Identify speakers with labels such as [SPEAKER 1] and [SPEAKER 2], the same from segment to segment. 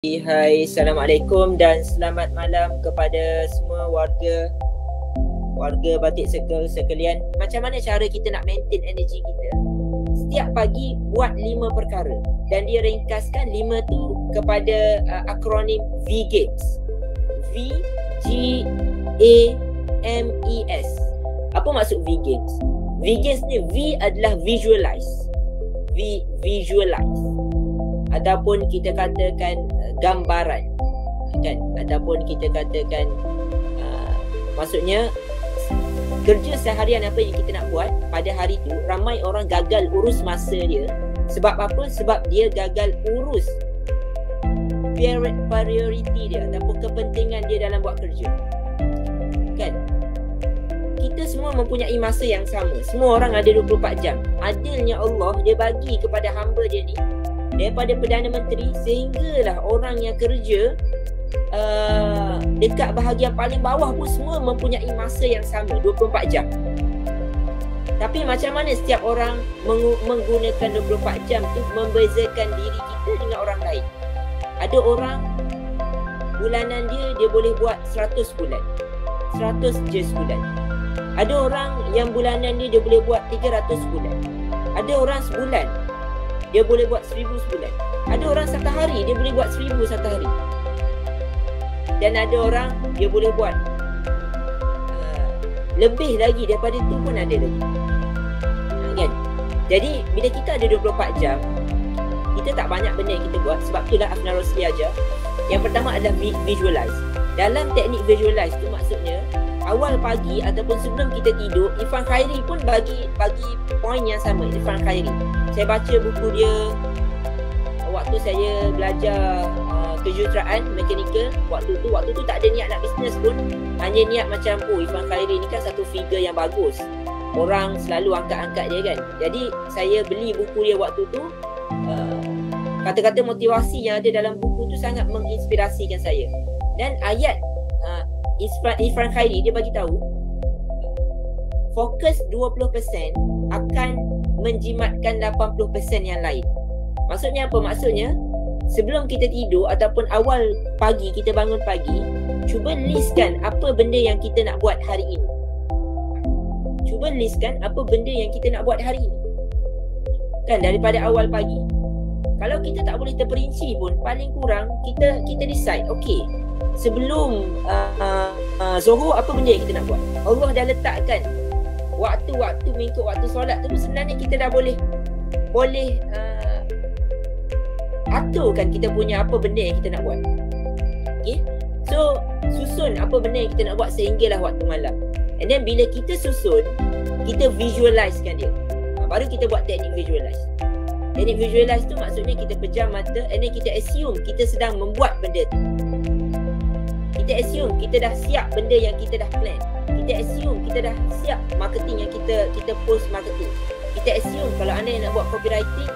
[SPEAKER 1] Hai, Assalamualaikum dan selamat malam kepada semua warga Batik Circle sekalian. Macam mana cara kita nak maintain energi kita? Setiap pagi buat 5 perkara dan dia ringkaskan 5 tu kepada akronim VGAMES. V-G-A-M-E-S. Apa maksud VGAMES? VGAMES ni, V adalah visualize. Visualize. Ataupun kita katakan gambaran, kan? Ataupun kita katakan maksudnya kerja seharian apa yang kita nak buat pada hari tu. Ramai orang gagal urus masa dia. Sebab apa? Sebab dia gagal urus priority dia ataupun kepentingan dia dalam buat kerja, kan? Kita semua mempunyai masa yang sama. Semua orang ada 24 jam. Adilnya Allah, dia bagi kepada hamba dia ni daripada Perdana Menteri sehinggalah orang yang kerja dekat bahagian paling bawah pun semua mempunyai masa yang sama, 24 jam. Tapi macam mana setiap orang menggunakan 24 jam tu membezakan diri kita dengan orang lain? Ada orang bulanan dia boleh buat 100 bulan, 100 je sebulan. Ada orang yang bulanan dia boleh buat 300 bulan. Ada orang sebulan dia boleh buat 1000 sebulan. Ada orang satu hari dia boleh buat 1000 satu hari. Dan ada orang dia boleh buat lebih lagi daripada itu pun ada lagi, kan? Jadi bila kita ada 24 jam, kita tak banyak benda yang kita buat. Sebab itulah Afnan Rosli ajar. Yang pertama adalah visualize. Dalam teknik visualize tu maksudnya awal pagi ataupun sebelum kita tidur, Irfan Khairi pun bagi poin yang sama. Irfan Khairi, saya baca buku dia waktu saya belajar kejuruteraan mekanikal. Waktu tu tak ada niat nak bisnes pun. Hanya niat macam, Irfan Khairi ni kan satu figure yang bagus, orang selalu angkat-angkat dia, kan. Jadi saya beli buku dia waktu tu. Kata-kata motivasi yang ada dalam buku tu sangat menginspirasikan saya. Dan ayat Irfan Khairi dia bagi tahu fokus 20% akan menjimatkan 80% yang lain. Maksudnya apa? Maksudnya sebelum kita tidur ataupun awal pagi kita bangun pagi, cuba listkan apa benda yang kita nak buat hari ini. Cuba listkan apa benda yang kita nak buat hari ini, kan, daripada awal pagi. Kalau kita tak boleh terperinci pun, paling kurang kita decide, okey, sebelum Zuhur apa benda yang kita nak buat. Allah dah letakkan waktu-waktu mengikut waktu solat tu. Sebenarnya kita dah boleh aturkan kita punya apa benda yang kita nak buat. Okay? So susun apa benda yang kita nak buat sehinggalah waktu malam. And then bila kita susun, kita visualizekan dia. Baru kita buat teknik visualize. Teknik visualize tu maksudnya kita pejam mata and then kita assume kita sedang membuat benda tu. Kita assume kita dah siap benda yang kita dah plan. Kita assume kita dah siap marketing yang kita post marketing. Kita assume kalau anda yang nak buat copywriting,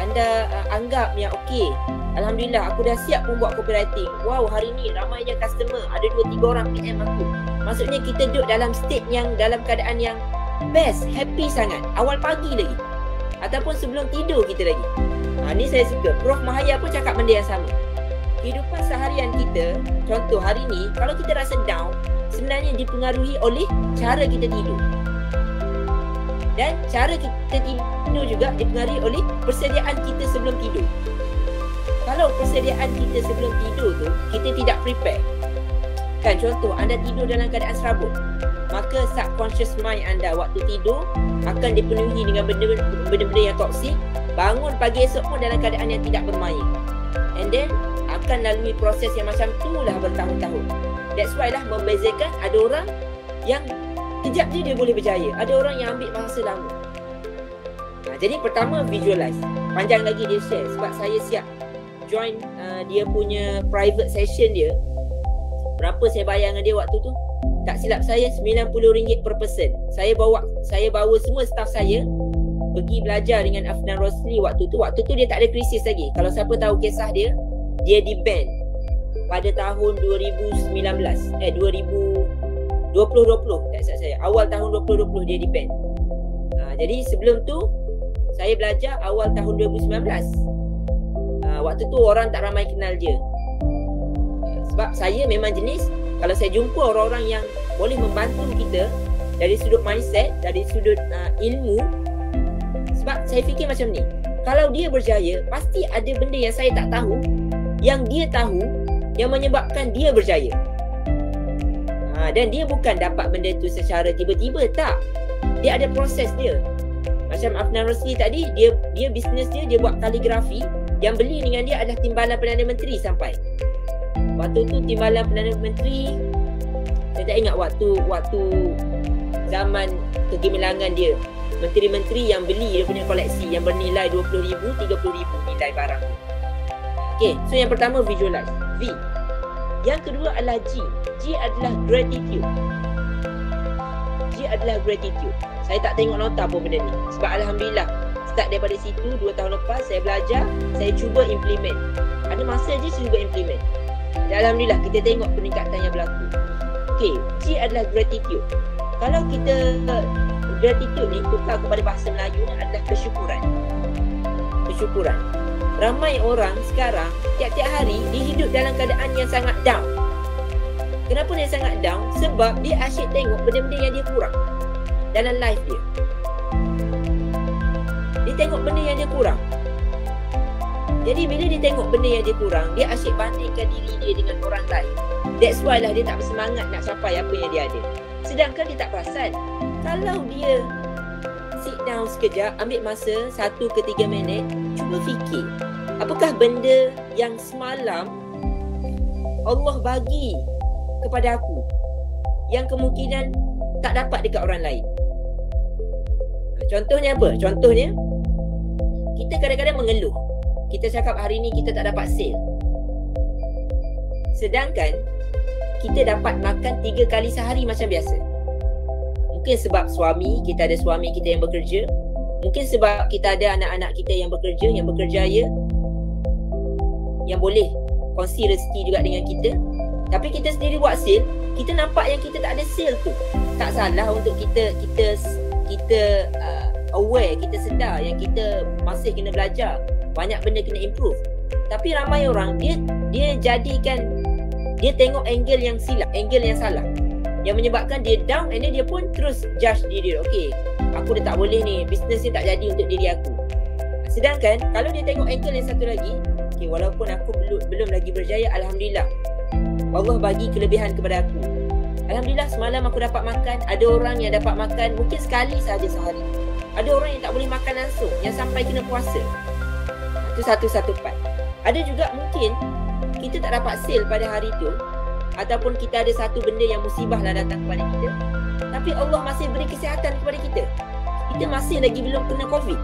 [SPEAKER 1] anda anggap yang okey, alhamdulillah aku dah siap pun buat copywriting. Wow, hari ni ramainya customer, ada 2-3 orang PM aku. Maksudnya kita duduk dalam state yang, dalam keadaan yang best, happy sangat. Awal pagi lagi ataupun sebelum tidur kita lagi. Ni saya suka. Prof Mahaya pun cakap benda yang sama. Kehidupan seharian kita, contoh hari ni, kalau kita rasa down, sebenarnya dipengaruhi oleh cara kita tidur. Dan cara kita tidur juga dipengaruhi oleh persediaan kita sebelum tidur. Kalau persediaan kita sebelum tidur tu, kita tidak prepare, kan, contoh anda tidur dalam keadaan serabut, maka subconscious mind anda waktu tidur akan dipenuhi dengan benda-benda yang toksik. Bangun pagi esok pun dalam keadaan yang tidak bermain. And then akan lalui proses yang macam tu lah bertahun-tahun. That's why lah membezakan, ada orang yang kejap je dia boleh berjaya, ada orang yang ambil masa lama. Jadi pertama visualize. Panjang lagi dia share sebab saya siap join dia punya private session dia. Berapa saya bayar dengan dia waktu tu? Tak silap saya RM90 per person. Saya bawa semua staff saya pergi belajar dengan Afnan Rosli waktu tu. Waktu tu dia tak ada krisis lagi. Kalau siapa tahu kisah dia di-ban pada tahun 2020 tak silap saya. Awal tahun 2020 dia di-ban. Jadi sebelum tu saya belajar awal tahun 2019. Waktu tu orang tak ramai kenal dia. Sebab saya memang jenis, kalau saya jumpa orang-orang yang boleh membantu kita dari sudut mindset, dari sudut ilmu, sebab saya fikir macam ni, kalau dia berjaya, pasti ada benda yang saya tak tahu, yang dia tahu, yang menyebabkan dia berjaya. Dan dia bukan dapat benda tu secara tiba-tiba, tak. Dia ada proses dia. Macam Afnan Rosli tadi, dia bisnes dia buat kaligrafi. Yang beli dengan dia adalah Timbalan Perdana Menteri sampai. Waktu tu Timbalan Perdana Menteri, saya tak ingat waktu zaman kegemilangan dia, menteri-menteri yang beli dia punya koleksi yang bernilai 20,000, 30,000 nilai barang. Okay, so yang pertama visualize, V. Yang kedua adalah G. G adalah gratitude. G adalah gratitude. Saya tak tengok nota pun benda ni. Sebab Alhamdulillah, start daripada situ 2 tahun lepas, saya belajar, saya cuba implement. Ada masa je saya cuba implement. Dan Alhamdulillah, kita tengok peningkatan yang berlaku. Okay, G adalah gratitude. Kalau kita gratitude ni tukar kepada bahasa Melayu ni adalah kesyukuran. Kesyukuran. Ramai orang sekarang tiap-tiap hari dia hidup dalam keadaan yang sangat down. Kenapa dia sangat down? Sebab dia asyik tengok benda-benda yang dia kurang dalam life dia. Dia tengok benda yang dia kurang. Jadi bila dia tengok benda yang dia kurang, dia asyik bandingkan diri dia dengan orang lain. That's why lah dia tak bersemangat nak capai apa yang dia ada. Sedangkan dia tak perasan, kalau dia sit down sekejap, ambil masa 1 ke 3 minit, cuba fikir, apakah benda yang semalam Allah bagi kepada aku yang kemungkinan tak dapat dekat orang lain. Contohnya apa? Contohnya, kita kadang-kadang mengeluh. Kita cakap hari ni kita tak dapat sale. Sedangkan kita dapat makan 3 kali sehari macam biasa. Mungkin sebab suami, kita ada suami kita yang bekerja. Mungkin sebab kita ada anak-anak kita yang bekerja, yang berkerjaya, yang boleh kongsi rezeki juga dengan kita. Tapi kita sendiri buat sale, kita nampak yang kita tak ada sale tu. Tak salah untuk kita aware, kita sedar yang kita masih kena belajar. Banyak benda kena improve. Tapi ramai orang, dia jadikan, dia tengok angle yang silap, angle yang salah, yang menyebabkan dia down, and then dia pun terus judge diri dia. Okay, aku dah tak boleh ni, bisnes ni tak jadi untuk diri aku. Sedangkan kalau dia tengok angle yang satu lagi, okay, walaupun aku belum lagi berjaya, Alhamdulillah Allah bagi kelebihan kepada aku. Alhamdulillah semalam aku dapat makan. Ada orang yang dapat makan mungkin sekali sahaja sehari. Ada orang yang tak boleh makan langsung, yang sampai kena puasa. Itu satu part. Ada juga mungkin kita tak dapat sale pada hari tu, ataupun kita ada satu benda yang musibah lah datang kepada kita, tapi Allah masih beri kesihatan kepada kita. Kita masih lagi belum kena COVID.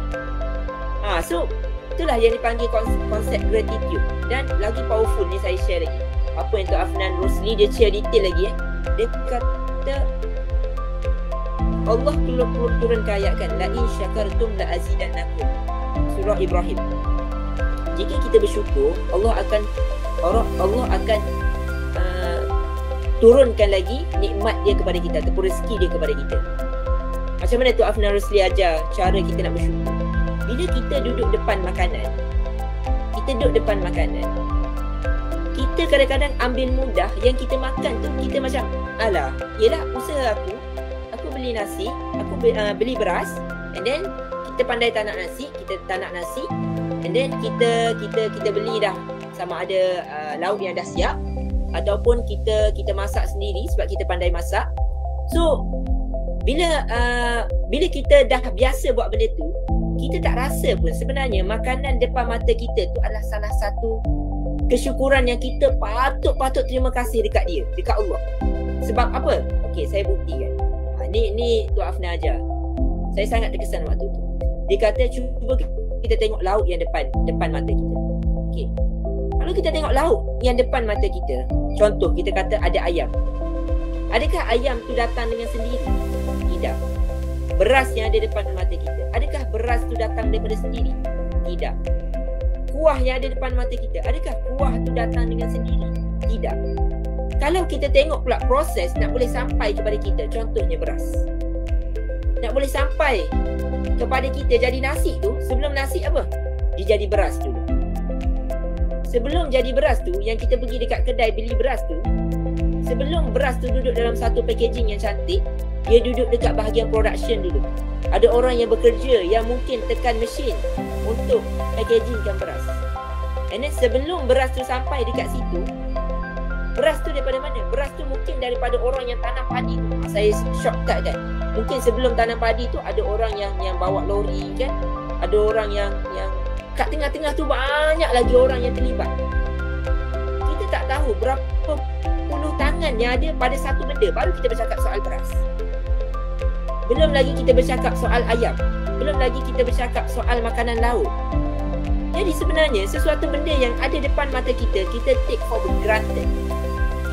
[SPEAKER 1] So itulah yang dipanggil konsep gratitude. Dan lagi powerful ni saya share lagi. Apa yang Tok Afnan Rosli dia share detail lagi. Dia kata Allah turunkan ayat kan, la in syakartum la azidannakum. Surah Ibrahim. Jika kita bersyukur, Allah akan turunkan lagi nikmat dia kepada kita, ataupun rezeki dia kepada kita. Macam mana Tok Afnan Rosli ajar cara kita nak bersyukur? Bila kita duduk depan makanan, kita kadang-kadang ambil mudah yang kita makan tu, kita macam, alah, yelah usaha aku beli nasi, aku beli beras, and then kita pandai tanak nasi, and then kita beli dah sama ada lauk yang dah siap, ataupun kita masak sendiri sebab kita pandai masak. So bila kita dah biasa buat benda tu, kita tak rasa pun sebenarnya makanan depan mata kita tu adalah salah satu kesyukuran yang kita patut terima kasih dekat dia, dekat Allah. Sebab apa? Okey, saya buktikan. Ni Tok Afnan ajar. Saya sangat terkesan waktu tu. Dia kata cuba kita tengok lauk yang depan mata kita. Okey. Kalau kita tengok lauk yang depan mata kita, contoh kita kata ada ayam. Adakah ayam tu datang dengan sendiri? Tidak. Beras yang ada depan mata kita, adakah beras tu datang daripada sendiri? Tidak. Kuah yang ada depan mata kita, adakah kuah tu datang dengan sendiri? Tidak. Kalau kita tengok pula proses nak boleh sampai kepada kita, contohnya beras, nak boleh sampai kepada kita jadi nasi tu, sebelum nasi apa? Dia jadi beras dulu. Sebelum jadi beras tu, yang kita pergi dekat kedai beli beras tu, sebelum beras tu duduk dalam satu packaging yang cantik, dia duduk dekat bahagian production dulu. Ada orang yang bekerja yang mungkin tekan mesin untuk packagingkan beras. And then sebelum beras tu sampai dekat situ, beras tu daripada mana? Beras tu mungkin daripada orang yang tanam padi tu. Saya shortcut kan. Mungkin sebelum tanam padi tu ada orang yang bawa lori kan. Ada orang yang kat tengah-tengah tu banyak lagi orang yang terlibat. Kita tak tahu berapa puluh tangan yang ada pada satu benda. Baru kita bercakap soal beras. Belum lagi kita bercakap soal ayam. Belum lagi kita bercakap soal makanan laut. Jadi sebenarnya sesuatu benda yang ada depan mata kita, kita take for granted.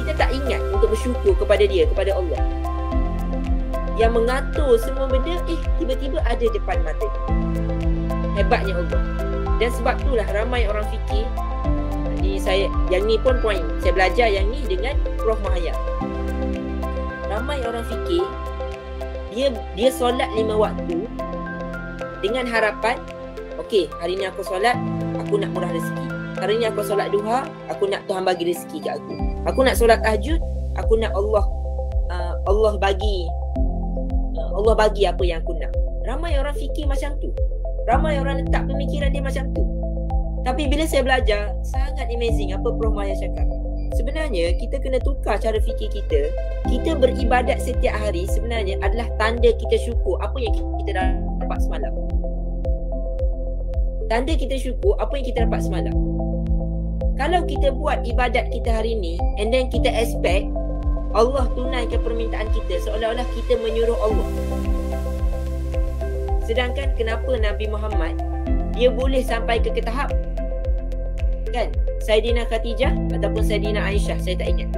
[SPEAKER 1] Kita tak ingat untuk bersyukur kepada dia, kepada Allah yang mengatur semua benda. Tiba-tiba ada depan mata kita. Hebatnya Allah. Dan sebab itulah ramai orang fikir, yang ni pun point, saya belajar yang ni dengan Prof Mahayat. Ramai orang fikir dia solat 5 waktu dengan harapan, okey, hari ni aku solat, aku nak murah rezeki. Hari ni aku solat duha, aku nak Tuhan bagi rezeki kat aku. Aku nak solat tahajud, aku nak Allah bagi apa yang aku nak. Ramai orang fikir macam tu. Ramai orang letak pemikiran dia macam tu. Tapi bila saya belajar, sangat amazing apa Prof Maya cakap. Sebenarnya kita kena tukar cara fikir kita. Kita beribadat setiap hari sebenarnya adalah tanda kita syukur apa yang kita dapat semalam. Tanda kita syukur apa yang kita dapat semalam. Kalau kita buat ibadat kita hari ni and then kita expect Allah tunaikan permintaan kita, seolah-olah kita menyuruh Allah. Sedangkan kenapa Nabi Muhammad dia boleh sampai ke tahap kan Saidina Khadijah ataupun Saidina Aisyah, saya tak ingat,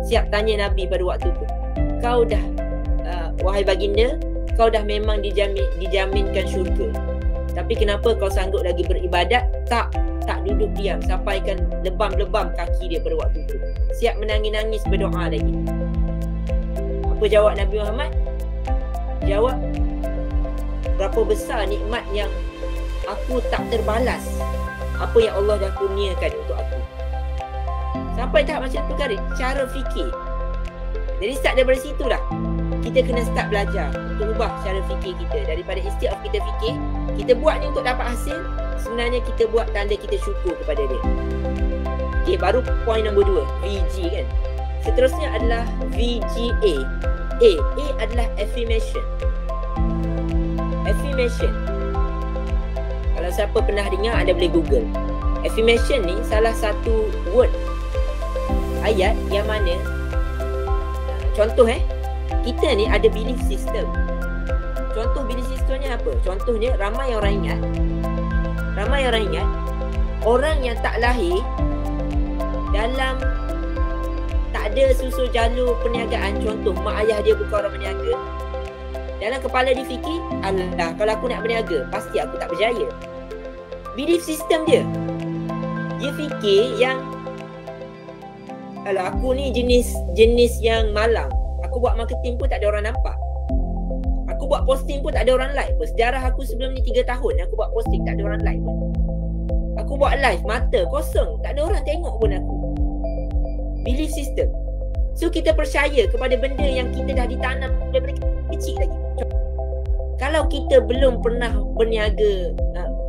[SPEAKER 1] siap tanya Nabi pada waktu tu, kau dah wahai baginda, kau dah memang dijaminkan syurga, tapi kenapa kau sanggup lagi beribadat? Tak duduk diam, sampaikan lebam-lebam kaki dia pada waktu tu, siap menangis-nangis berdoa lagi. Apa jawab Nabi Muhammad? Jawab, berapa besar nikmat yang aku tak terbalas apa yang Allah dah kurniakan untuk aku. Sampai tahap macam tu kan cara fikir. Jadi start daripada situ lah. Kita kena start belajar untuk ubah cara fikir kita. Daripada instead of kita fikir, kita buat ni untuk dapat hasil, sebenarnya kita buat tanda kita syukur kepada dia. Okay, baru point nombor 2, VG kan. Seterusnya adalah VGA. A adalah affirmation. Affirmation, kalau siapa pernah dengar, anda boleh Google. Affirmation ni salah satu word, ayat yang mana contoh kita ni ada belief system. Contoh belief systemnya apa? Contohnya ramai orang ingat orang yang tak lahir dalam tak ada susul jalur perniagaan, contoh mak ayah dia bukan orang berniaga, dalam kepala dia fikir, alah, kalau aku nak berniaga, pasti aku tak berjaya. Belief system dia fikir yang, kalau aku ni jenis yang malang, aku buat marketing pun tak ada orang nampak, aku buat posting pun tak ada orang like pun. Sejarah aku sebelum ni 3 tahun aku buat posting, tak ada orang like pun. Aku buat live, mata kosong, tak ada orang tengok pun aku. Belief system. So kita percaya kepada benda yang kita dah ditanam daripada kecil lagi. Kalau kita belum pernah berniaga,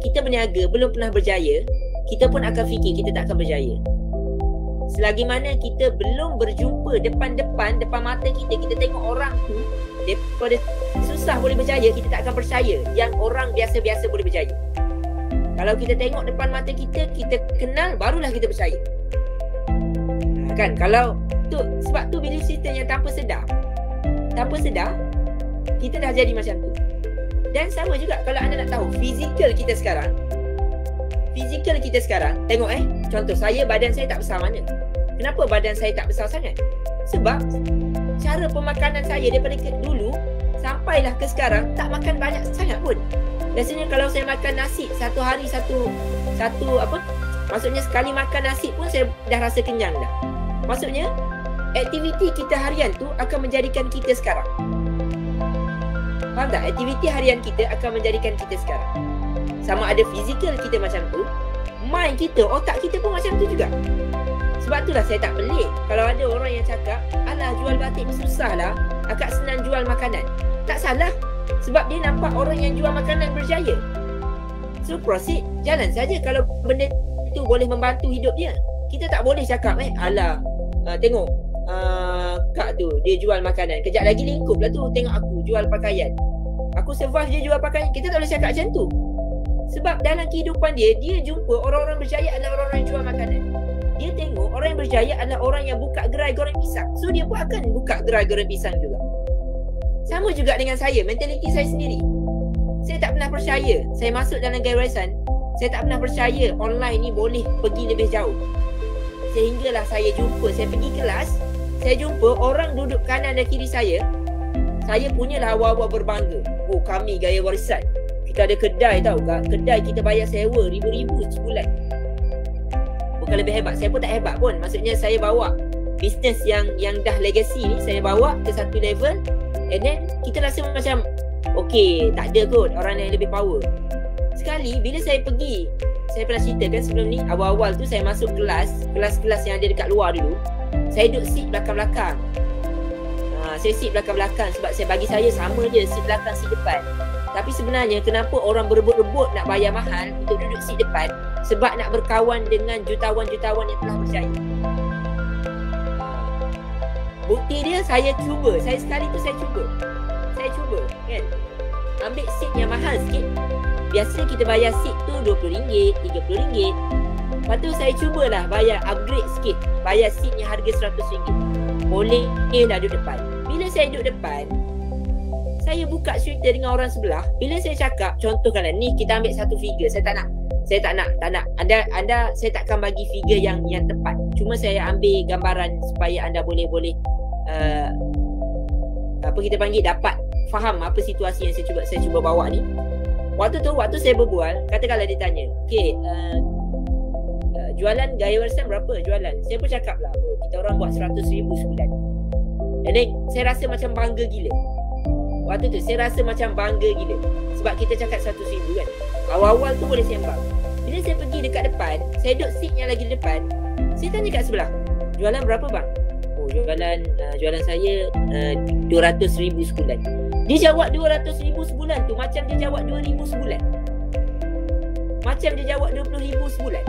[SPEAKER 1] kita berniaga belum pernah berjaya, kita pun akan fikir kita tak akan berjaya. Selagi mana kita belum berjumpa depan mata kita, kita tengok orang tu daripada susah boleh berjaya, kita tak akan percaya yang orang biasa-biasa boleh berjaya. Kalau kita tengok depan mata kita, kita kenal, barulah kita percaya. Kan, kalau tu, sebab tu belief system yang tanpa sedar kita dah jadi macam tu. Dan sama juga kalau anda nak tahu fizikal kita sekarang, tengok contoh saya, badan saya tak besar mana. Kenapa badan saya tak besar sangat? Sebab cara pemakanan saya daripada dulu sampailah ke sekarang tak makan banyak sangat pun. Biasanya kalau saya makan nasi satu hari satu maksudnya sekali makan nasi pun saya dah rasa kenyang dah. Maksudnya aktiviti kita harian tu akan menjadikan kita sekarang. Faham tak? Aktiviti harian kita akan menjadikan kita sekarang. Sama ada fizikal kita macam tu, mind kita, otak kita pun macam tu juga. Sebab itulah saya tak pelik kalau ada orang yang cakap, alah jual batik ni susah lah, agak senang jual makanan. Tak salah, sebab dia nampak orang yang jual makanan berjaya. So proceed, jalan saja kalau benda tu boleh membantu hidup dia. Kita tak boleh cakap alah tengok kak tu dia jual makanan, kejap lagi lingkup lah tu tengok aku jual pakaian, aku survive dia jual pakaian. Kita tak boleh cakap macam tu. Sebab dalam kehidupan dia jumpa orang-orang berjaya adalah orang-orang yang jual makanan. Dia tengok orang yang berjaya adalah orang yang buka gerai goreng pisang, so dia pun akan buka gerai goreng pisang juga. Sama juga dengan saya, mentaliti saya sendiri. Saya tak pernah percaya saya masuk dalam gaiwarisan. Saya tak pernah percaya online ni boleh pergi lebih jauh. Sehinggalah saya jumpa, saya pergi kelas, saya jumpa orang duduk kanan dan kiri saya. Saya punyalah awal-awal berbangga. Oh, kami gaya warisan. Kita ada kedai tau kak. Kedai kita bayar sewa ribu-ribu sebulan. Bukan lebih hebat. Saya pun tak hebat pun. Maksudnya saya bawa bisnes yang dah legacy ni, saya bawa ke satu level. And then kita rasa macam okay, tak ada kot orang yang lebih power. Sekali bila saya pergi, saya pernah ceritakan sebelum ni, awal-awal tu saya masuk kelas-kelas yang ada dekat luar dulu. Saya duduk seat belakang-belakang. Saya seat belakang-belakang sebab bagi saya sama je seat belakang, seat depan. Tapi sebenarnya kenapa orang berebut-rebut nak bayar mahal untuk duduk seat depan? Sebab nak berkawan dengan jutawan-jutawan yang telah berjaya. Bukti dia saya cuba. Saya sekali tu saya cuba kan, ambil seat yang mahal sikit. Biasa kita bayar seat tu RM20, RM30. Lepas tu saya cubalah bayar upgrade sikit, bayar seat yang harga RM100. Boleh lah duduk depan. Bila saya duduk depan, saya buka cerita dengan orang sebelah. Bila saya cakap, contohkanlah ni kita ambil satu figure. Saya tak nak. Anda saya takkan bagi figure yang tepat. Cuma saya ambil gambaran supaya anda boleh apa kita panggil, dapat faham apa situasi yang saya cuba bawa ni. Waktu saya berbual, katakanlah dia tanya, okay, jualan gaya warisan berapa jualan? Saya pun cakap lah, kita orang buat RM100,000 sebulan. And then saya rasa macam bangga gila. Waktu tu saya rasa macam bangga gila sebab kita cakap RM100,000 kan. Awal-awal tu boleh sembang. Bila saya pergi dekat depan, saya duduk seat yang lagi depan, saya tanya kat sebelah, jualan berapa bang? Oh, jualan saya RM200,000 sebulan. Dia jawab RM200,000 sebulan tu macam dia jawab RM2,000 sebulan. Macam dia jawab RM20,000 sebulan.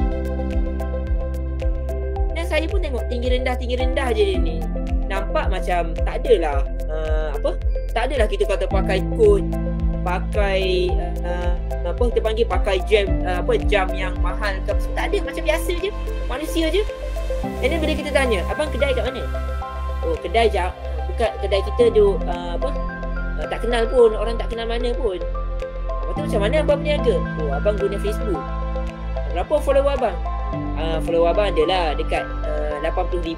[SPEAKER 1] Dan saya pun tengok tinggi rendah je dia ni. Nampak macam tak adalah tak adalah kita kata pakai kod, pakai kita panggil pakai jam yang mahal ke, tak ada, macam biasa je, manusia je. And then bila kita tanya, abang kedai kat mana? Oh, kedai bukan kedai kita duk tak kenal pun, orang tak kenal mana pun. Lepas tu macam mana abang berniaga? Oh, abang guna Facebook. Berapa follower abang? Follower abang adalah dekat 80,000.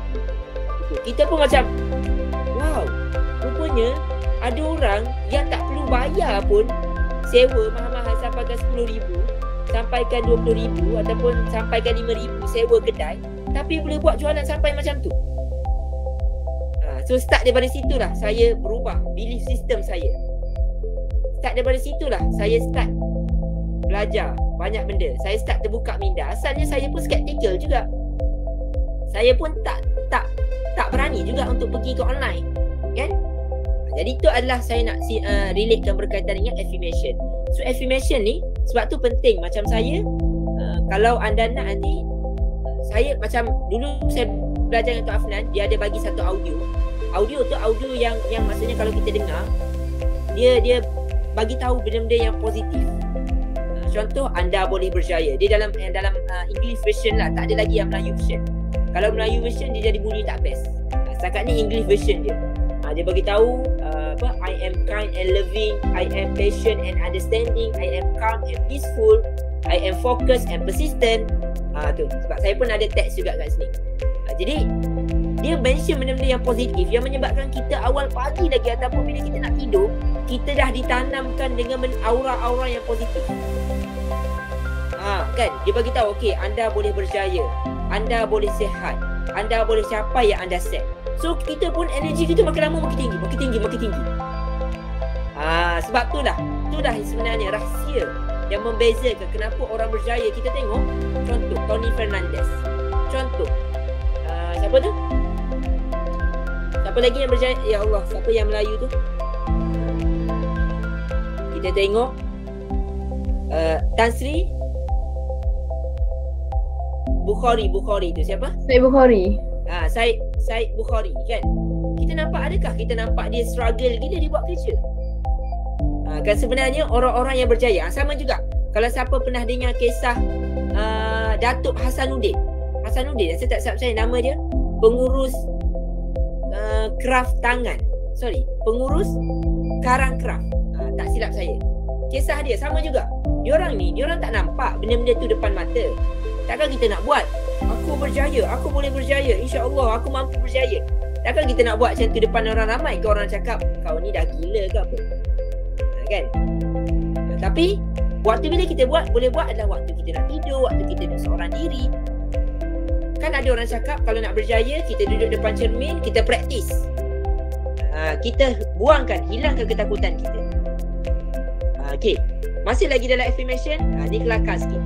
[SPEAKER 1] Kita pun macam wow, rupanya ada orang yang tak perlu bayar pun, sewa mahal-mahal sampaikan 10,000, sampaikan 20,000 ataupun sampaikan 5,000 sewa kedai, tapi boleh buat jualan sampai macam tu. So start daripada situlah saya berubah belief system saya. Start daripada situlah saya start belajar banyak benda. Saya start terbuka minda. Asalnya saya pun skeptical juga. Saya pun tak berani juga untuk pergi ke online, kan? Jadi itu adalah saya nak relatekan berkaitan dengan affirmation. So affirmation ni sebab tu penting. Macam saya, kalau anda nak nanti, saya macam dulu saya belajar dengan Tok Afnan, dia ada bagi satu audio. Audio tu audio yang maksudnya kalau kita dengar, dia bagi tahu benda-benda yang positif. Contoh, anda boleh berjaya. Dia dalam English version lah, tak ada lagi yang Melayu version. Kalau Melayu version dia jadi bunyi tak best. Setakat ni English version dia. Dia bagi tahu I am kind and loving, I am patient and understanding, I am calm and peaceful, I am focused and persistent. Tu sebab saya pun ada teks juga kat sini. Jadi dia mention benda-benda yang positif yang menyebabkan kita awal pagi lagi ataupun bila kita nak tidur, kita dah ditanamkan dengan aura-aura yang positif. Kan dia bagi tahu, okey, anda boleh berjaya, anda boleh sihat, anda boleh capai yang anda set. So kita pun energi kita makin lama makin tinggi. Sebab itulah sebenarnya rahsia yang membezakan kenapa orang berjaya. Kita tengok contoh Tony Fernandez. Contoh siapa tu? Siapa lagi yang berjaya? Ya Allah, siapa yang Melayu tu? Kita tengok Tan Sri Bukhari tu siapa?
[SPEAKER 2] Syed Bukhari.
[SPEAKER 1] Syed Bukhari kan. Kita nampak, adakah kita nampak dia struggle gila dia buat kerja? Kan sebenarnya orang-orang yang berjaya sama juga. Kalau siapa pernah dengar kisah Datuk Hasanuddin, saya tak silap saya nama dia, pengurus craft tangan. Pengurus karang craft. Tak silap saya. Kisah dia sama juga. Diorang tak nampak benda-benda tu depan mata. Takkan kita nak buat, aku berjaya, aku boleh berjaya, insya-Allah aku mampu berjaya. Takkan kita nak buat macam tu depan orang ramai ke orang cakap kau ni dah gila ke apa? Kan? Tapi waktu bila kita buat, boleh buat adalah waktu kita nak tidur, waktu kita nak seorang diri. Kan ada orang cakap kalau nak berjaya, kita duduk depan cermin, kita praktis. Kita hilangkan ketakutan kita. Okey. Masih lagi dalam affirmation, ni kelakar sikit.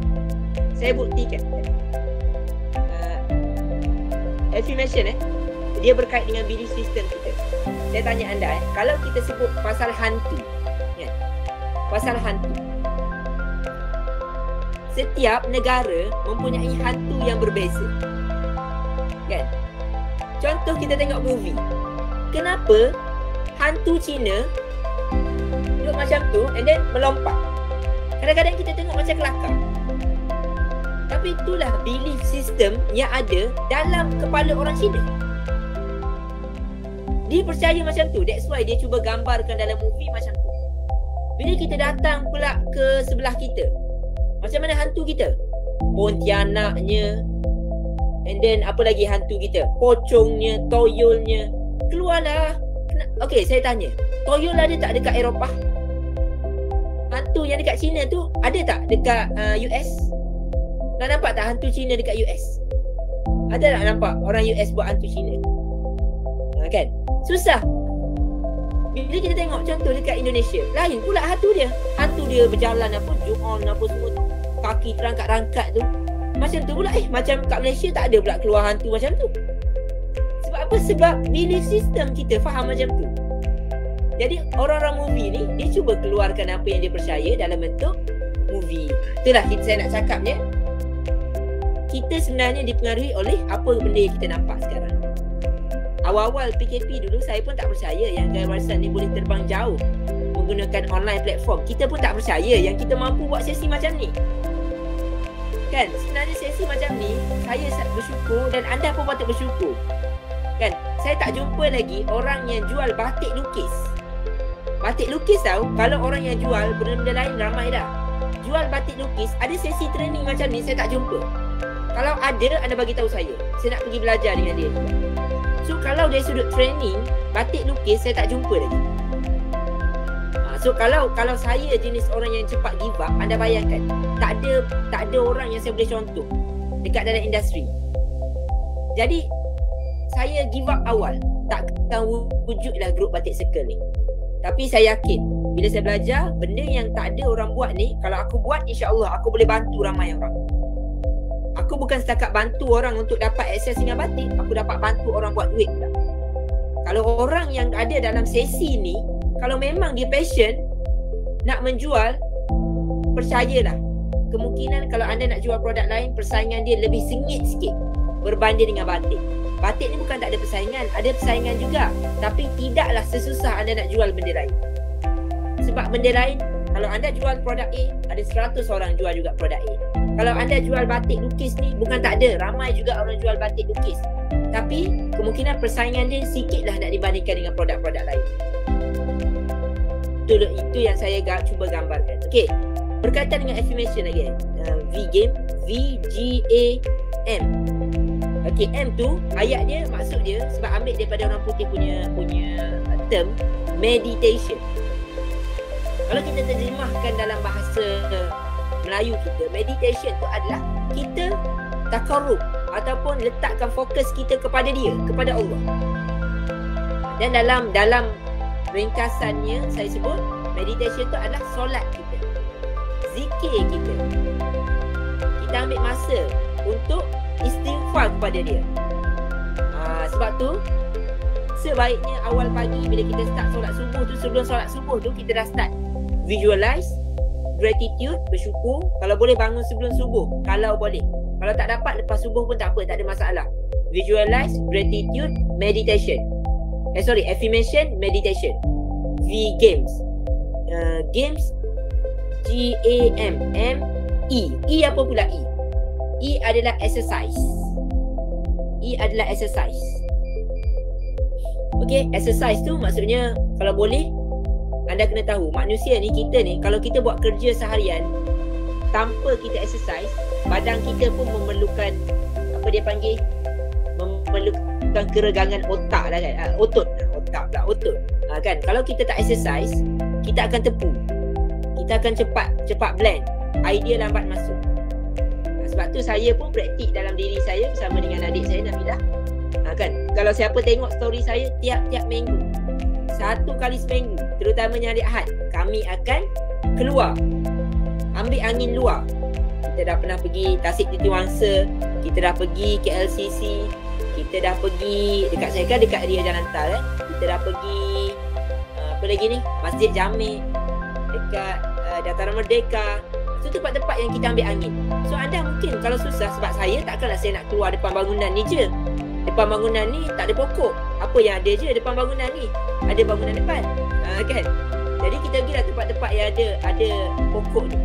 [SPEAKER 1] Saya buktikan. Affirmation dia berkait dengan belief system kita. Saya tanya anda kalau kita sebut pasal hantu, kan? Pasal hantu. Setiap negara mempunyai hantu yang berbeza. Kan? Contoh kita tengok movie. Kenapa hantu Cina duduk macam tu and then melompat? Kadang-kadang kita tengok macam kelakar. Tapi itulah belief system yang ada dalam kepala orang Cina. Dia percaya macam tu. That's why dia cuba gambarkan dalam movie macam tu. Bila kita datang pula ke sebelah kita, macam mana hantu kita? Pontianaknya, and then apa lagi hantu kita? Pocongnya, toyolnya. Keluarlah. Okay, saya tanya, toyol ada tak dekat Eropah? Hantu yang dekat China tu ada tak dekat US? Nak nampak tak hantu Cina dekat US? Ada tak nampak orang US buat hantu Cina? Kan? Susah. Bila kita tengok contoh dekat Indonesia, lain pula hantu dia. Hantu dia berjalan apa, juon apa semua tu, kaki terangkat-rangkat tu. Macam tu pula macam kat Malaysia tak ada pula keluar hantu macam tu. Sebab apa? Sebab belief system kita faham macam tu. Jadi orang-orang movie ni, dia cuba keluarkan apa yang dia percaya dalam bentuk movie. Itulah saya nak cakapnya. Kita sebenarnya dipengaruhi oleh apa benda yang kita nampak sekarang. Awal-awal PKP dulu saya pun tak percaya yang Guy Warsan ni boleh terbang jauh menggunakan online platform. Kita pun tak percaya yang kita mampu buat sesi macam ni. Kan? Sebenarnya sesi macam ni saya bersyukur dan anda pun patut bersyukur. Kan? Saya tak jumpa lagi orang yang jual batik lukis. Batik lukis tahu, kalau orang yang jual benda-benda lain ramai dah. Jual batik lukis, ada sesi training macam ni saya tak jumpa. Kalau ada, anda bagi tahu saya. Saya nak pergi belajar dengan dia juga. So kalau dari sudut training batik lukis, saya tak jumpa lagi. So kalau saya jenis orang yang cepat give up, anda bayangkan tak ada orang yang saya boleh contoh dekat dalam industri. Jadi saya give up awal, takkan wujudlah grup Batik Circle ni. Tapi saya yakin bila saya belajar benda yang tak ada orang buat ni, kalau aku buat, insya-Allah aku boleh bantu ramai orang. Aku bukan setakat bantu orang untuk dapat akses dengan batik, aku dapat bantu orang buat duit pula. Kalau orang yang ada dalam sesi ni, kalau memang dia passion nak menjual, percayalah, kemungkinan kalau anda nak jual produk lain, persaingan dia lebih sengit sikit berbanding dengan batik. Batik ni bukan tak ada persaingan, ada persaingan juga, tapi tidaklah sesusah anda nak jual benda lain. Sebab benda lain, kalau anda jual produk A, ada 100 orang jual juga produk A. Kalau anda jual batik lukis ni, bukan tak ada, ramai juga orang jual batik lukis. Tapi kemungkinan persaingan dia sikitlah nak dibandingkan dengan produk-produk lain. Itu yang saya cuba gambarkan. Okey, berkaitan dengan affirmation lagi. V-game, V-G-A-M. Okey, M tu ayat dia, maksud dia sebab ambil daripada orang putih punya term meditation. Kalau kita terjemahkan dalam bahasa Melayu kita, meditation tu adalah kita takarrub ataupun letakkan fokus kita kepada dia, kepada Allah. Dan dalam ringkasannya saya sebut meditation tu adalah solat kita. zikir kita. Kita ambil masa untuk istighfar kepada dia. Sebab tu sebaiknya awal pagi bila kita start solat subuh tu, sebelum solat subuh tu kita dah start visualize, gratitude, bersyukur. Kalau boleh bangun sebelum subuh, kalau boleh. Kalau tak dapat lepas subuh pun tak apa, tak ada masalah. Visualize, gratitude, meditation. Affirmation, meditation. V, games. Games, G-A-M-M-E. E apa pula E? E adalah exercise. Okay, exercise tu maksudnya kalau boleh anda kena tahu, manusia ni, kita ni, kalau kita buat kerja seharian tanpa kita exercise, badan kita pun memerlukan apa dia panggil, memerlukan keregangan otak lah kan. Otot kan. Kalau kita tak exercise, kita akan tepu, kita akan cepat blend, idea lambat masuk. Sebab tu saya pun praktik dalam diri saya bersama dengan adik saya Nabila. Kan, kalau siapa tengok story saya tiap-tiap minggu, 1 kali seminggu, terutamanya hari Ahad, kami akan keluar ambil angin luar. Kita dah pernah pergi Tasik Titi Wangsa, kita dah pergi KLCC, kita dah pergi dekat saya kan, dekat Ria Jalan Tal kita dah pergi apa lagi ni, Masjid Jamik, dekat Dataran Merdeka. Itu tempat-tempat yang kita ambil angin. So anda mungkin kalau susah, sebab saya takkanlah saya nak keluar depan bangunan ni je. Depan bangunan ni tak ada pokok. Apa yang ada je depan bangunan ni? Ada bangunan depan. Kan? Jadi kita pergi lah tempat-tempat yang ada pokok ni.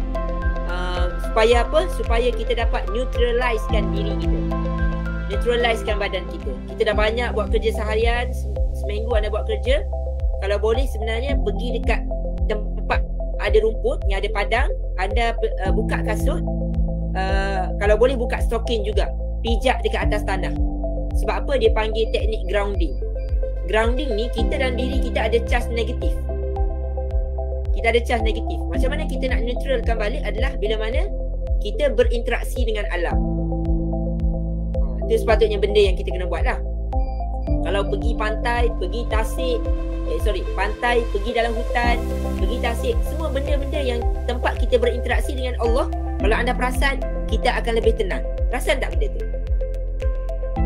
[SPEAKER 1] Supaya apa? Supaya kita dapat neutralizekan diri kita. Neutralizekan badan kita. Kita dah banyak buat kerja seharian. Seminggu anda buat kerja. Kalau boleh sebenarnya pergi dekat tempat ada rumput, yang ada padang. Anda buka kasut. Kalau boleh buka stokin juga. Pijak dekat atas tanah. Sebab apa dia panggil teknik grounding? Grounding ni, kita dalam diri kita ada charge negatif. Macam mana kita nak neutralkan balik adalah bila mana kita berinteraksi dengan alam. Itu sepatutnya benda yang kita kena buat lah. Kalau pergi pantai, pergi tasik, pantai, pergi dalam hutan, pergi tasik, semua benda-benda yang tempat kita berinteraksi dengan Allah, kalau anda perasan, kita akan lebih tenang. Perasan tak benda tu?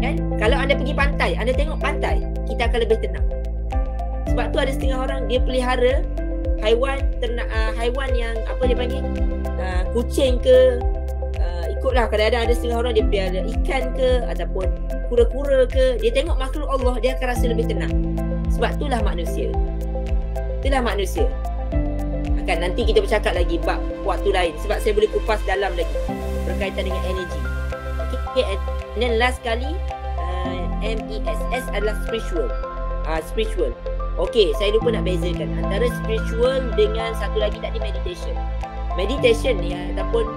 [SPEAKER 1] Kan? Kalau anda pergi pantai, anda tengok pantai, kita akan lebih tenang. Sebab tu ada setengah orang dia pelihara haiwan yang apa dia panggil, kucing ke, ikutlah, kadang-kadang ada setengah orang dia pelihara ikan ke ataupun kura-kura ke. Dia tengok makhluk Allah, dia akan rasa lebih tenang. Sebab itulah manusia. Kan nanti kita bercakap lagi bab waktu lain, sebab saya boleh kupas dalam lagi berkaitan dengan energi. Okay, and then last kali MESS adalah spiritual. Spiritual. Okey, saya lupa nak bezakan antara spiritual dengan satu lagi tadi, meditation. Meditation ni ataupun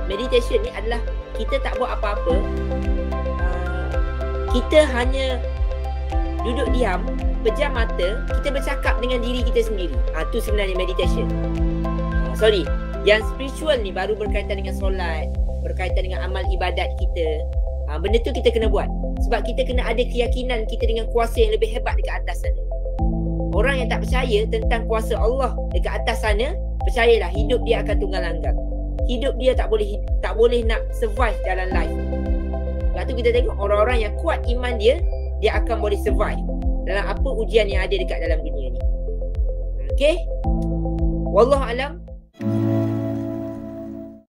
[SPEAKER 1] meditation ni adalah kita tak buat apa-apa. Kita hanya duduk diam, pejam mata, kita bercakap dengan diri kita sendiri. Tu sebenarnya meditation. Yang spiritual ni baru berkaitan dengan solat, berkaitan dengan amal ibadat kita. Benda tu kita kena buat. Sebab kita kena ada keyakinan kita dengan kuasa yang lebih hebat dekat atas sana. Orang yang tak percaya tentang kuasa Allah dekat atas sana, percayalah hidup dia akan tunggal langgang. Hidup dia tak boleh nak survive dalam life. Sebab tu kita tengok orang-orang yang kuat iman dia akan boleh survive dalam apa ujian yang ada dekat dalam dunia ni. Okay? Wallahu alam.